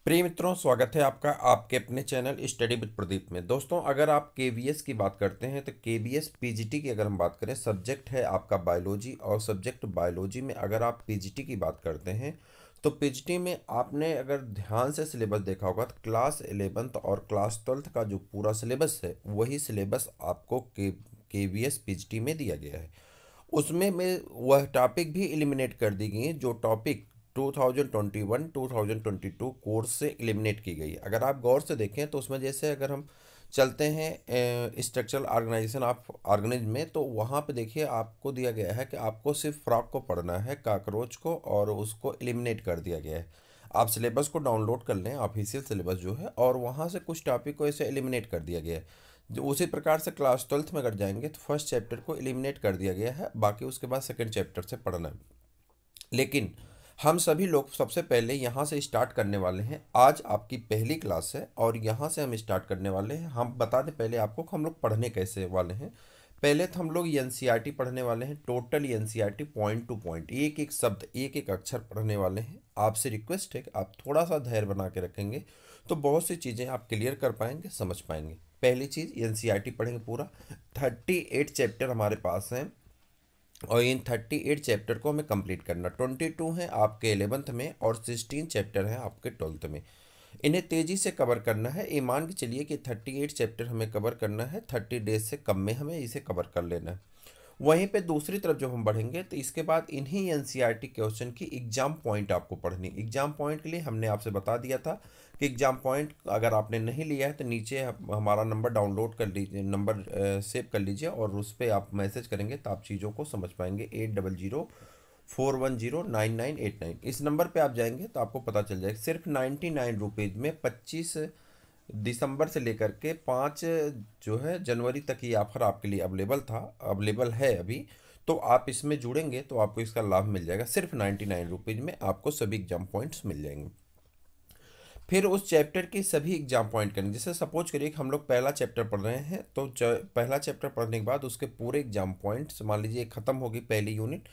प्रिय मित्रों, स्वागत है आपका आपके अपने चैनल स्टडी विद प्रदीप में। दोस्तों, अगर आप केवीएस की बात करते हैं तो केवीएस पीजीटी की अगर हम बात करें, सब्जेक्ट है आपका बायोलॉजी, और सब्जेक्ट बायोलॉजी में अगर आप पीजीटी की बात करते हैं तो पीजीटी में आपने अगर ध्यान से सिलेबस देखा होगा तो क्लास 11th और क्लास 12th का जो पूरा सिलेबस है वही सिलेबस आपको केवीएस पीजीटी में दिया गया है। उसमें मैं वह टॉपिक भी एलिमिनेट कर दी गई है जो टॉपिक 2021 2022 कोर्स से एलिमिनेट की गई है। अगर आप गौर से देखें तो उसमें जैसे अगर हम चलते हैं स्ट्रक्चरल ऑर्गेनाइजेशन ऑफ ऑर्गेनिज्म में, तो वहाँ पे देखिए आपको दिया गया है कि आपको सिर्फ फ्रॉग को पढ़ना है, काकरोच को, और उसको एलिमिनेट कर दिया गया है। आप सिलेबस को डाउनलोड कर लें, ऑफिशियल सिलेबस जो है, और वहाँ से कुछ टॉपिक को ऐसे एलिमिनेट कर दिया गया है। जो उसी प्रकार से क्लास 12th में अगर जाएंगे तो फर्स्ट चैप्टर को एलिमिनेट कर दिया गया है, बाकी उसके बाद सेकंड चैप्टर से पढ़ना है। लेकिन हम सभी लोग सबसे पहले यहाँ से स्टार्ट करने वाले हैं। आज आपकी पहली क्लास है और यहाँ से हम स्टार्ट करने वाले हैं। हम बता दें पहले आपको कि हम लोग पढ़ने कैसे वाले हैं। पहले तो हम लोग एनसीईआरटी पढ़ने वाले हैं, total NCERT point two point, एक एक शब्द एक एक अक्षर पढ़ने वाले हैं। आपसे रिक्वेस्ट है कि आप थोड़ा सा धैर्य बना के रखेंगे तो बहुत सी चीज़ें आप क्लियर कर पाएंगे, समझ पाएंगे। पहली चीज़, एनसीईआरटी पढ़ेंगे पूरा। 38 चैप्टर हमारे पास हैं और इन 38 चैप्टर को हमें कंप्लीट करना। 22 है आपके 11th में और 16 चैप्टर हैं आपके 12th में। इन्हें तेज़ी से कवर करना है। ये मान के चलिए कि 38 चैप्टर हमें कवर करना है, 30 डेज से कम में हमें इसे कवर कर लेना है। वहीं पे दूसरी तरफ जब हम बढ़ेंगे तो इसके बाद इन्हीं एनसीईआरटी क्वेश्चन की एग्जाम पॉइंट आपको पढ़नी। एग्जाम पॉइंट के लिए हमने आपसे बता दिया था कि एग्जाम पॉइंट अगर आपने नहीं लिया है तो नीचे हमारा नंबर डाउनलोड कर लीजिए, नंबर सेव कर लीजिए और उस पर आप मैसेज करेंगे तो आप चीज़ों को समझ पाएंगे। 8004109989, इस नंबर पे आप जाएंगे तो आपको पता चल जाएगा। सिर्फ 99 रुपीज़ में 25 दिसंबर से लेकर के 5 जो है जनवरी तक ये ऑफर आपके लिए अवेलेबल है अभी। तो आप इसमें जुड़ेंगे तो आपको इसका लाभ मिल जाएगा। सिर्फ 99 रुपीज़ में आपको सभी एग्जाम पॉइंट्स मिल जाएंगे। फिर उस चैप्टर के सभी एग्जाम पॉइंट करेंगे। जैसे सपोज करिए कि हम लोग पहला चैप्टर पढ़ रहे हैं तो पहला चैप्टर पढ़ने के बाद उसके पूरे एग्जाम पॉइंट्स, मान लीजिए ख़त्म होगी पहली यूनिट,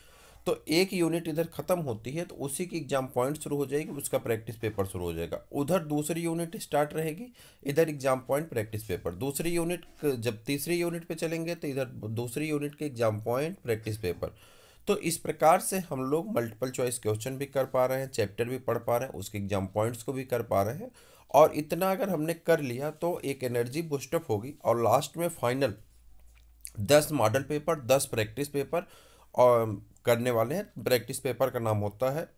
तो एक यूनिट इधर ख़त्म होती है तो उसी की एग्जाम पॉइंट शुरू हो जाएगी, उसका प्रैक्टिस पेपर शुरू हो जाएगा। उधर दूसरी यूनिट स्टार्ट रहेगी, इधर एग्जाम पॉइंट प्रैक्टिस पेपर। दूसरी यूनिट जब तीसरी यूनिट पे चलेंगे तो इधर दूसरी यूनिट के एग्जाम पॉइंट प्रैक्टिस पेपर। तो इस प्रकार से हम लोग मल्टीपल चॉइस क्वेश्चन भी कर पा रहे हैं, चैप्टर भी पढ़ पा रहे हैं, उसके एग्जाम पॉइंट्स को भी कर पा रहे हैं। और इतना अगर हमने कर लिया तो एक एनर्जी बूस्टअप होगी और लास्ट में final 10 model paper, 10 practice paper और करने वाले हैं। प्रैक्टिस पेपर का नाम होता है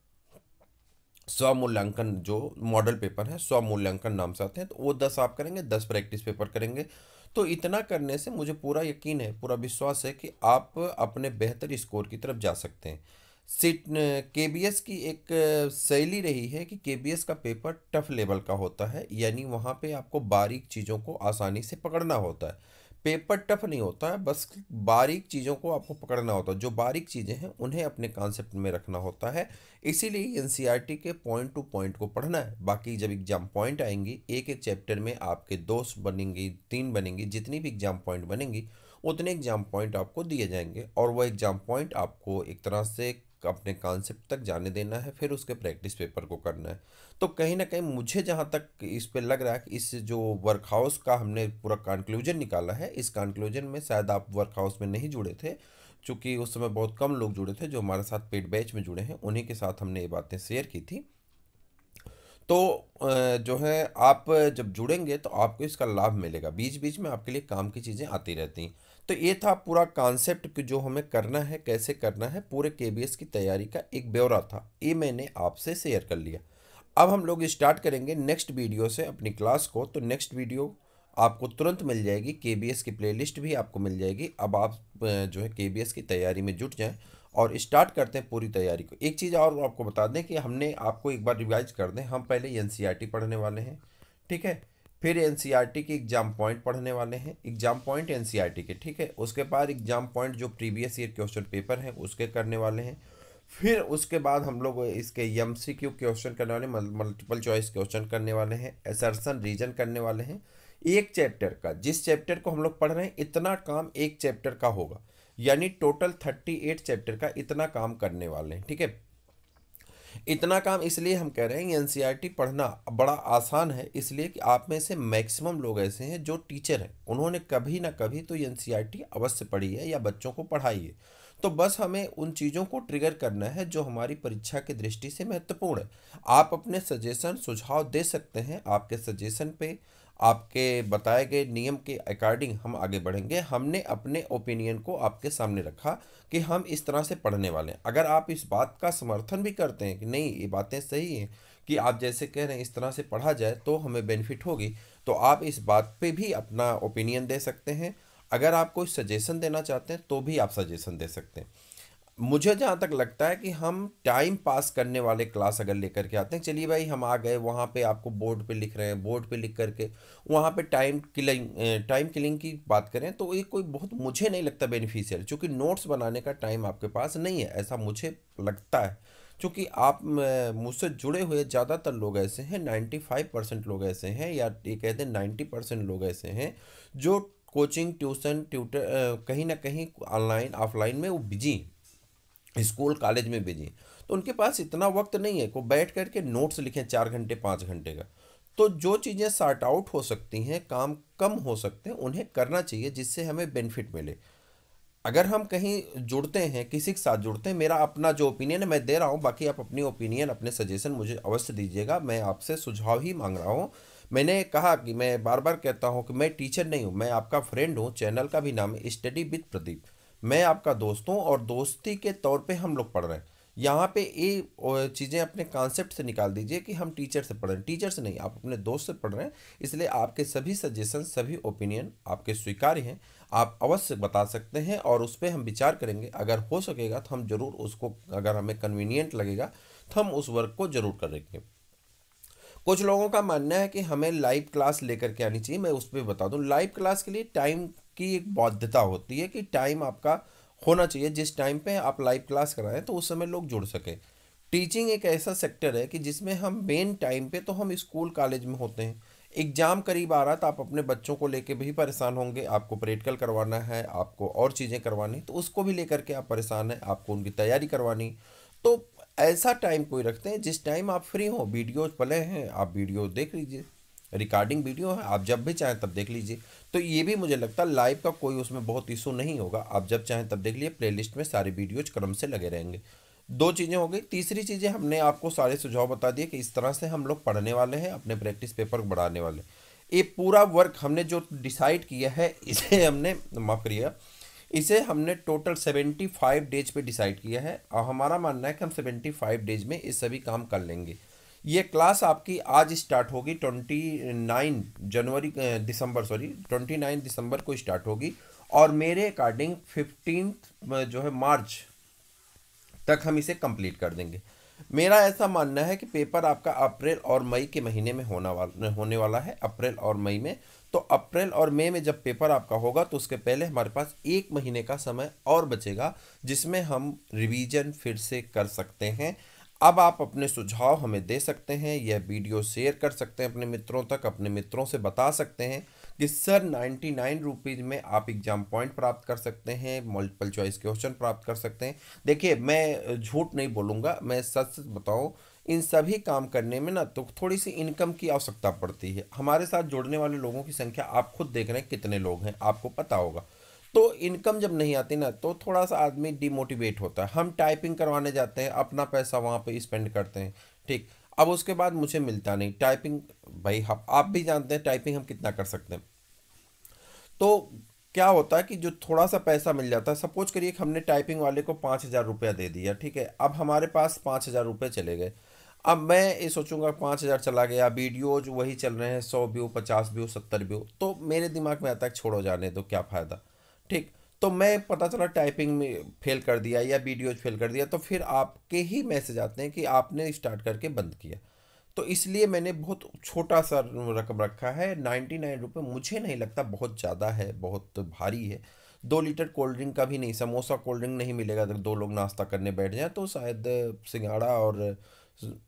स्वमूल्यांकन। जो मॉडल पेपर है स्वमूल्यांकन नाम से आते हैं, तो वो 10 आप करेंगे, 10 प्रैक्टिस पेपर करेंगे। तो इतना करने से मुझे पूरा यकीन है, पूरा विश्वास है कि आप अपने बेहतर स्कोर की तरफ जा सकते हैं। सीट केबीएस की एक शैली रही है कि केबीएस का पेपर टफ लेवल का होता है, यानी वहाँ पे आपको बारीक चीज़ों को आसानी से पकड़ना होता है। पेपर टफ नहीं होता है, बस बारीक चीज़ों को आपको पकड़ना होता है। जो बारीक चीज़ें हैं उन्हें अपने कॉन्सेप्ट में रखना होता है। इसीलिए एनसीईआरटी के पॉइंट टू पॉइंट को पढ़ना है। बाकी जब एग्जाम पॉइंट आएंगी, एक एक चैप्टर में आपके 2 बनेंगी, 3 बनेंगी, जितनी भी एग्जाम पॉइंट बनेंगी उतने एग्जाम पॉइंट आपको दिए जाएंगे और वह एग्जाम पॉइंट आपको एक तरह से अपने कॉन्सेप्ट तक जाने देना है, फिर उसके प्रैक्टिस पेपर को करना है। तो कहीं ना कहीं मुझे जहाँ तक इस पे लग रहा है कि इस जो वर्क हाउस का हमने पूरा कंक्लूजन निकाला है, इस कंक्लूजन में शायद आप वर्क हाउस में नहीं जुड़े थे, क्योंकि उस समय बहुत कम लोग जुड़े थे। जो हमारे साथ पेड बैच में जुड़े हैं उन्हीं के साथ हमने ये बातें शेयर की थी। तो जो है आप जब जुड़ेंगे तो आपको इसका लाभ मिलेगा। बीच बीच में आपके लिए काम की चीज़ें आती रहती हैं। तो ये था पूरा कॉन्सेप्ट कि जो हमें करना है, कैसे करना है, पूरे केबीएस की तैयारी का एक ब्यौरा था, ये मैंने आपसे शेयर कर लिया। अब हम लोग स्टार्ट करेंगे नेक्स्ट वीडियो से अपनी क्लास को। तो नेक्स्ट वीडियो आपको तुरंत मिल जाएगी, केबीएस की प्लेलिस्ट भी आपको मिल जाएगी। अब आप जो है केबीएस की तैयारी में जुट जाएं और स्टार्ट करते हैं पूरी तैयारी को। एक चीज़ और आपको बता दें कि हमने आपको एक बार रिवाइज कर दें, हम पहले एनसीईआरटी पढ़ने वाले हैं, ठीक है। फिर एनसीईआरटी के एग्जाम पॉइंट पढ़ने वाले हैं, एग्जाम पॉइंट एनसीईआरटी के, ठीक है। उसके बाद एग्जाम पॉइंट जो प्रीवियस ईयर क्वेश्चन पेपर हैं उसके करने वाले हैं। फिर उसके बाद हम लोग इसके एमसीक्यू क्वेश्चन करने वाले, मल्टीपल चॉइस क्वेश्चन करने वाले हैं, असर्शन रीजन करने वाले हैं। एक चैप्टर का, जिस चैप्टर को हम लोग पढ़ रहे हैं, इतना काम एक चैप्टर का होगा, यानी टोटल 38 चैप्टर का इतना काम करने वाले हैं, ठीक है। इतना काम इसलिए हम कह रहे हैं, एनसीईआरटी पढ़ना बड़ा आसान है, इसलिए कि आप में से मैक्सिमम लोग ऐसे हैं जो टीचर हैं, उन्होंने कभी ना कभी तो एनसीईआरटी अवश्य पढ़ी है या बच्चों को पढ़ाई है। तो बस हमें उन चीज़ों को ट्रिगर करना है जो हमारी परीक्षा की दृष्टि से महत्वपूर्ण है। आप अपने सजेशन सुझाव दे सकते हैं, आपके सजेशन पे, आपके बताए गए नियम के अकॉर्डिंग हम आगे बढ़ेंगे। हमने अपने ओपिनियन को आपके सामने रखा कि हम इस तरह से पढ़ने वाले हैं। अगर आप इस बात का समर्थन भी करते हैं कि नहीं ये बातें सही हैं, कि आप जैसे कह रहे हैं इस तरह से पढ़ा जाए तो हमें बेनिफिट होगी, तो आप इस बात पे भी अपना ओपिनियन दे सकते हैं। अगर आप कोई सजेशन देना चाहते हैं तो भी आप सजेशन दे सकते हैं। मुझे जहाँ तक लगता है कि हम टाइम पास करने वाले क्लास अगर लेकर के आते हैं, चलिए भाई हम आ गए वहाँ पे, आपको बोर्ड पे लिख रहे हैं, बोर्ड पे लिख करके वहाँ पे टाइम किलिंग की बात करें तो ये कोई बहुत मुझे नहीं लगता बेनिफिशियल, क्योंकि नोट्स बनाने का टाइम आपके पास नहीं है, ऐसा मुझे लगता है। क्योंकि आप मुझसे जुड़े हुए ज़्यादातर लोग ऐसे हैं, 95% लोग ऐसे हैं, या ये कहते हैं 90% लोग ऐसे हैं जो कोचिंग ट्यूशन ट्यूटर कहीं ना कहीं ऑनलाइन ऑफलाइन में वो बिजी, स्कूल कॉलेज में भेजें, तो उनके पास इतना वक्त नहीं है को बैठ करके नोट्स लिखें 4 घंटे 5 घंटे का। तो जो चीज़ें सॉर्ट आउट हो सकती हैं, काम कम हो सकते हैं, उन्हें करना चाहिए जिससे हमें बेनिफिट मिले। अगर हम कहीं जुड़ते हैं, किसी के साथ जुड़ते हैं, मेरा अपना जो ओपिनियन है मैं दे रहा हूँ, बाकी आप अपनी ओपिनियन अपने सजेशन मुझे अवश्य दीजिएगा, मैं आपसे सुझाव ही मांग रहा हूँ। मैंने कहा कि मैं बार बार कहता हूँ कि मैं टीचर नहीं हूँ, मैं आपका फ्रेंड हूँ, चैनल का भी नाम है स्टडी विद प्रदीप। मैं आपका दोस्त हूँ और दोस्ती के तौर पे हम लोग पढ़ रहे हैं। यहाँ पे ये चीज़ें अपने कॉन्सेप्ट से निकाल दीजिए कि हम टीचर से पढ़ रहे हैं, टीचर से नहीं, आप अपने दोस्त से पढ़ रहे हैं। इसलिए आपके सभी सजेशन सभी ओपिनियन आपके स्वीकार्य हैं, आप अवश्य बता सकते हैं और उस पर हम विचार करेंगे। अगर हो सकेगा तो हम ज़रूर उसको, अगर हमें कन्वीनियंट लगेगा तो हम उस वर्क को ज़रूर करेंगे। कुछ लोगों का मानना है कि हमें लाइव क्लास लेकर के आनी चाहिए। मैं उस पर बता दूं, लाइव क्लास के लिए टाइम की एक बाध्यता होती है कि टाइम आपका होना चाहिए, जिस टाइम पे आप लाइव क्लास कराएं तो उस समय लोग जुड़ सकें। टीचिंग एक ऐसा सेक्टर है कि जिसमें हम मेन टाइम पे तो हम स्कूल कॉलेज में होते हैं। एग्ज़ाम करीब आ रहा है तो आप अपने बच्चों को लेके भी परेशान होंगे, आपको प्रैक्टिकल करवाना है, आपको और चीज़ें करवानी, तो उसको भी लेकर के आप परेशान हैं, आपको उनकी तैयारी करवानी। तो ऐसा टाइम कोई रखते हैं जिस टाइम आप फ्री हो, वीडियोज पले हैं, आप वीडियो देख लीजिए, रिकॉर्डिंग वीडियो है, आप जब भी चाहें तब देख लीजिए। तो ये भी मुझे लगता है लाइव का कोई उसमें बहुत इशू नहीं होगा, आप जब चाहें तब देख लीजिए, प्लेलिस्ट में सारे वीडियोज क्रम से लगे रहेंगे। दो चीज़ें हो गई। तीसरी चीज़ें हमने आपको सारे सुझाव बता दिए कि इस तरह से हम लोग पढ़ने वाले हैं, अपने प्रैक्टिस पेपर को बढ़ाने वाले। ये पूरा वर्क हमने जो डिसाइड किया है इसे हमने, माफ़ करिएगा, इसे हमने टोटल 75 डेज पे डिसाइड किया है और हमारा मानना है कि हम 75 डेज में ये सभी काम कर लेंगे। ये क्लास आपकी आज स्टार्ट होगी, 29 दिसंबर को स्टार्ट होगी और मेरे अकॉर्डिंग 15 जो है मार्च तक हम इसे कंप्लीट कर देंगे। मेरा ऐसा मानना है कि पेपर आपका अप्रैल और मई के महीने में होने वाला है, अप्रैल और मई में। तो अप्रैल और मई में जब पेपर आपका होगा तो उसके पहले हमारे पास 1 महीने का समय और बचेगा जिसमें हम रिवीजन फिर से कर सकते हैं। अब आप अपने सुझाव हमें दे सकते हैं, यह वीडियो शेयर कर सकते हैं अपने मित्रों तक, अपने मित्रों से बता सकते हैं कि सर 99 रुपीज़ में आप एग्जाम पॉइंट प्राप्त कर सकते हैं, मल्टीपल चॉइस क्वेश्चन प्राप्त कर सकते हैं। देखिए मैं झूठ नहीं बोलूँगा, मैं सच सच बताऊँ, इन सभी काम करने में ना तो थोड़ी सी इनकम की आवश्यकता पड़ती है। हमारे साथ जुड़ने वाले लोगों की संख्या आप खुद देख रहे हैं कितने लोग हैं, आपको पता होगा। तो इनकम जब नहीं आती ना तो थोड़ा सा आदमी डिमोटिवेट होता है। हम टाइपिंग करवाने जाते हैं, अपना पैसा वहाँ पे स्पेंड करते हैं, ठीक, अब उसके बाद मुझे मिलता नहीं टाइपिंग। भाई आप भी जानते हैं टाइपिंग हम कितना कर सकते हैं। तो क्या होता है कि जो थोड़ा सा पैसा मिल जाता है, सपोज करिए कि हमने टाइपिंग वाले को 5,000 रुपया दे दिया, ठीक है, अब हमारे पास 5,000 रुपये चले गए। अब मैं ये सोचूंगा 5,000 चला गया, वीडियोज वही चल रहे हैं, 100 व्यू 50 व्यू 70 व्यू, तो मेरे दिमाग में आता है छोड़ो जाने दो क्या फ़ायदा, ठीक। तो मैं पता चला टाइपिंग में फेल कर दिया या वीडियोज फेल कर दिया, तो फिर आपके ही मैसेज आते हैं कि आपने स्टार्ट करके बंद किया। तो इसलिए मैंने बहुत छोटा सा रकम रखा है, 99 रुपये मुझे नहीं लगता बहुत ज़्यादा है, बहुत भारी है। 2 लीटर कोल्ड ड्रिंक का भी नहीं, समोसा कोल्ड ड्रिंक नहीं मिलेगा अगर दो लोग नाश्ता करने बैठ जाएं, तो शायद सिंगाड़ा और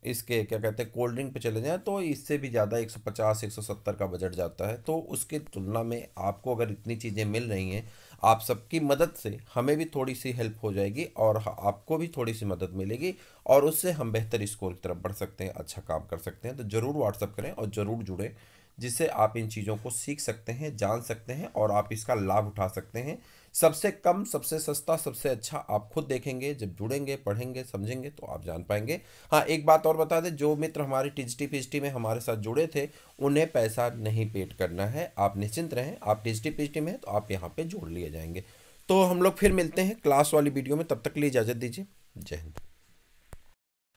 इसके क्या कहते हैं कोल्ड ड्रिंक पे चले जाएं तो इससे भी ज़्यादा 150 170 का बजट जाता है। तो उसके तुलना में आपको अगर इतनी चीज़ें मिल रही हैं, आप सबकी मदद से हमें भी थोड़ी सी हेल्प हो जाएगी और आपको भी थोड़ी सी मदद मिलेगी और उससे हम बेहतर स्कोर की तरफ बढ़ सकते हैं, अच्छा काम कर सकते हैं। तो ज़रूर व्हाट्सअप करें और ज़रूर जुड़ें, जिससे आप इन चीज़ों को सीख सकते हैं, जान सकते हैं और आप इसका लाभ उठा सकते हैं। सबसे कम, सबसे सस्ता, सबसे अच्छा आप खुद देखेंगे। जब जुड़ेंगे, पढ़ेंगे, समझेंगे तो आप जान पाएंगे। हाँ, एक बात और बता दें, जो मित्र हमारे टीजीटी पीजीटी में हमारे साथ जुड़े थे उन्हें पैसा नहीं पेड करना है। आप निश्चिंत रहें, आप टीजीटी पीजीटी में हैं तो आप यहाँ पे जोड़ लिए जाएंगे। तो हम लोग फिर मिलते हैं क्लास वाली वीडियो में, तब तक के लिए इजाज़त दीजिए। जय हिंद।